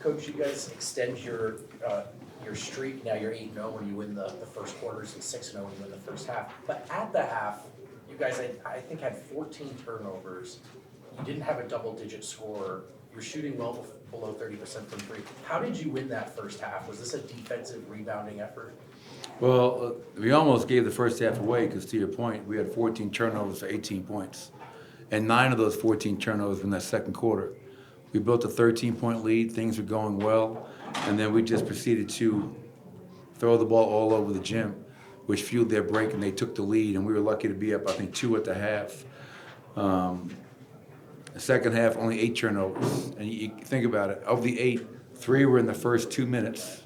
Coach, you guys extend your streak. Now you're 8-0 when you win the first quarters and 6-0 when you win the first half. But at the half, you guys, I think, had 14 turnovers. You didn't have a double-digit score. You're shooting well below 30% from three. How did you win that first half? Was this a defensive rebounding effort? Well, we almost gave the first half away because, to your point, we had 14 turnovers for 18 points. And 9 of those 14 turnovers were in that second quarter. We built a 13-point lead. Things were going well. And then we just proceeded to throw the ball all over the gym, which fueled their break, and they took the lead. And we were lucky to be up, I think, 2 at the half. The second half, only 8 turnovers. And you think about it. Of the 8, 3 were in the first 2 minutes.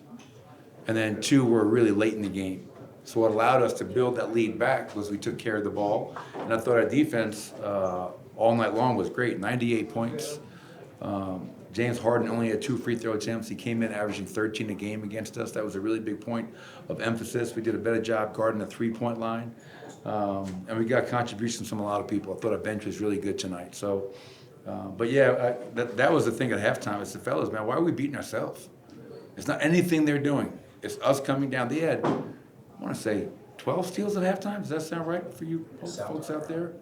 And then 2 were really late in the game. So what allowed us to build that lead back was we took care of the ball. And I thought our defense all night long was great, 98 points. James Harden only had 2 free throw attempts. He came in averaging 13 a game against us. That was a really big point of emphasis. We did a better job guarding the three-point line. And we got contributions from a lot of people. I thought our bench was really good tonight. So, but yeah, that was the thing at halftime. I said, fellas, man, why are we beating ourselves? It's not anything they're doing. It's us coming down. They had, I want to say, 12 steals at halftime. Does that sound right for you folks out there?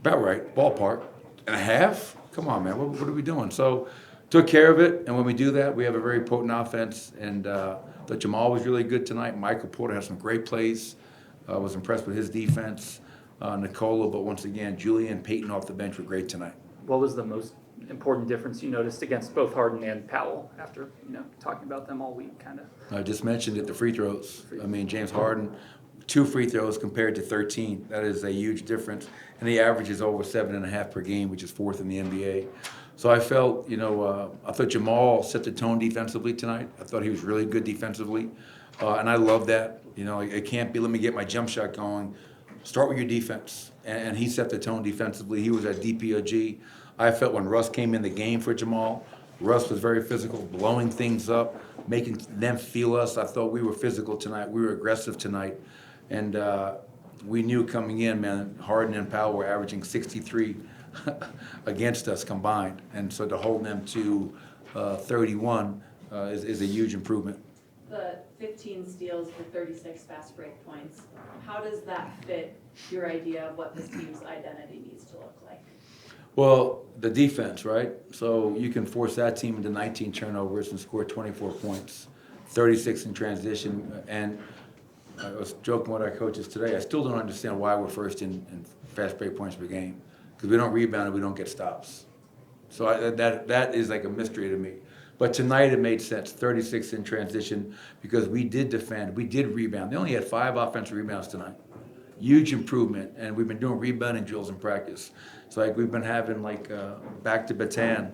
About right, ballpark. And a half? Come on, man, what are we doing? So, took care of it, and when we do that, we have a very potent offense. And thought Jamal was really good tonight. Michael Porter had some great plays. Was impressed with his defense. Nicola, but once again, Julian, Peyton off the bench were great tonight. What was the most important difference you noticed against both Harden and Powell after, talking about them all week, kind of? I just mentioned it, the free throws. I mean, James Harden, 2 free throws compared to 13. That is a huge difference. And he averages over 7.5 per game, which is 4th in the NBA. So I felt, I thought Jamal set the tone defensively tonight. I thought he was really good defensively. And I love that. It can't be, let me get my jump shot going. Start with your defense. And he set the tone defensively. He was at DPOG. I felt when Russ came in the game for Jamal, Russ was very physical, blowing things up, making them feel us. I thought we were physical tonight. We were aggressive tonight. And we knew coming in, man, Harden and Powell were averaging 63 against us combined. And so to hold them to 31 is a huge improvement. The 15 steals for 36 fast break points, how does that fit your idea of what this team's identity needs to look like? Well, the defense, right? So you can force that team into 19 turnovers and score 24 points, 36 in transition. And I was joking with our coaches today. I still don't understand why we're first in fast break points per game, because we don't rebound and we don't get stops. So that is like a mystery to me. But tonight it made sense, 36 in transition, because we did defend, we did rebound. They only had 5 offensive rebounds tonight. Huge improvement, and we've been doing rebounding drills in practice. It's like we've been having back to Bataan,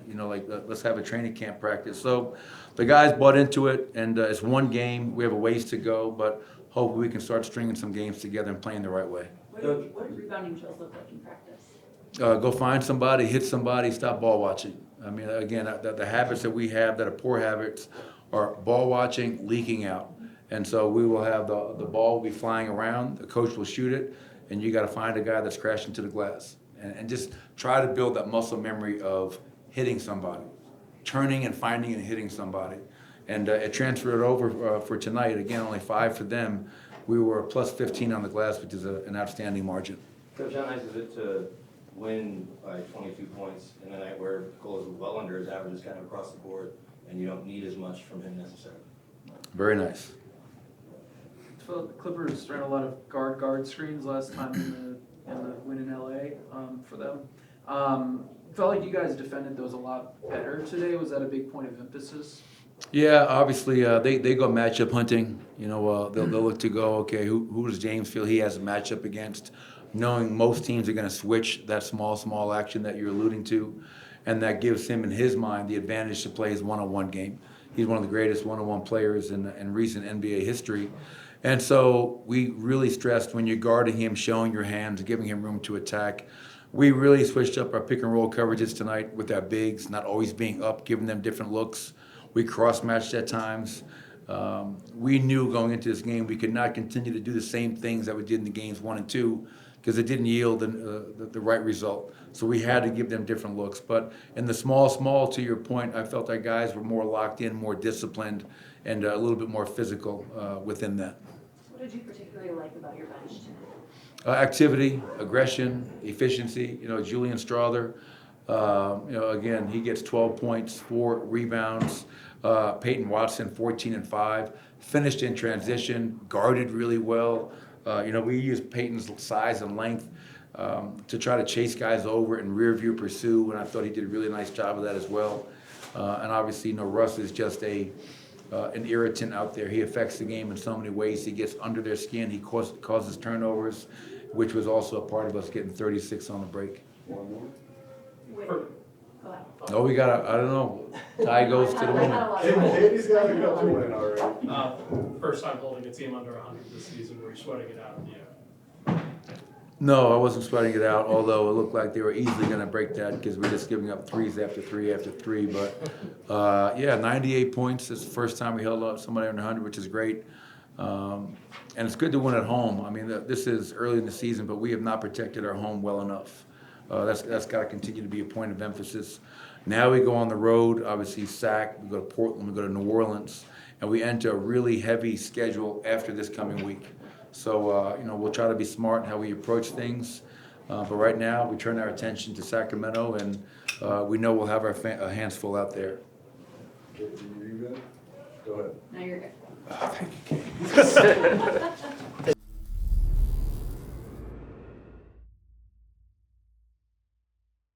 let's have a training camp practice. So the guys bought into it, and it's one game. We have a ways to go, but hopefully we can start stringing some games together and playing the right way. What do rebounding drills look like in practice? Go find somebody, hit somebody, stop ball watching. I mean, again, the habits that we have that are poor habits are ball watching, leaking out. And so we will have the ball will be flying around, the coach will shoot it, and you got to find a guy that's crashing to the glass. And just try to build that muscle memory of hitting somebody, turning and finding and hitting somebody. And it transferred over for tonight. Again, only 5 for them. We were plus 15 on the glass, which is an outstanding margin. Coach, how nice is it to win by 22 points in a night where Cole is well under his averages kind of across the board, and you don't need as much from him necessarily? Very nice. So the Clippers ran a lot of guard screens last time in the win in LA for them. Felt like you guys defended those a lot better today. Was that a big point of emphasis? Yeah, obviously they go matchup hunting. They'll look to go, okay, who does James feel he has a matchup against? Knowing most teams are going to switch that small action that you're alluding to, and that gives him in his mind the advantage to play his one-on-one game. He's one of the greatest one-on-one players in recent NBA history. And so we really stressed when you're guarding him, showing your hands, giving him room to attack. We really switched up our pick and roll coverages tonight with our bigs, not always being up, giving them different looks. We cross-matched at times. We knew going into this game we could not continue to do the same things that we did in the games 1 and 2 because it didn't yield the right result. So we had to give them different looks. But in the small, to your point, I felt our guys were more locked in, more disciplined, and a little bit more physical within that. What did you particularly like about your bench tonight? Activity, aggression, efficiency. Julian Strother, again, he gets 12 points, 4 rebounds. Peyton Watson, 14 and 5. Finished in transition, guarded really well. We use Peyton's size and length to try to chase guys over and rear view pursue, and I thought he did a really nice job of that as well. And obviously, Russ is just an irritant out there. He affects the game in so many ways. He gets under their skin. He causes turnovers, which was also a part of us getting 36 on the break. Wait, go ahead. Oh, we got I don't know. Tie goes to the winner. Katie's got a couple win already. First time holding a team under 100 this season, were you sweating it out? Yeah. No, I wasn't sweating it out, although it looked like they were easily going to break that because we're just giving up threes after three after three. But 98 points. It's the first time we held up somebody under 100, which is great. And it's good to win at home. I mean, this is early in the season, but we have not protected our home well enough. That's got to continue to be a point of emphasis. Now we go on the road, obviously SAC, we go to Portland, we go to New Orleans, and we enter a really heavy schedule after this coming week. So, we'll try to be smart in how we approach things. But right now, we turn our attention to Sacramento, and we know we'll have our hands full out there. Katie, you good? Go ahead. No, you're good. Thank you, Kate.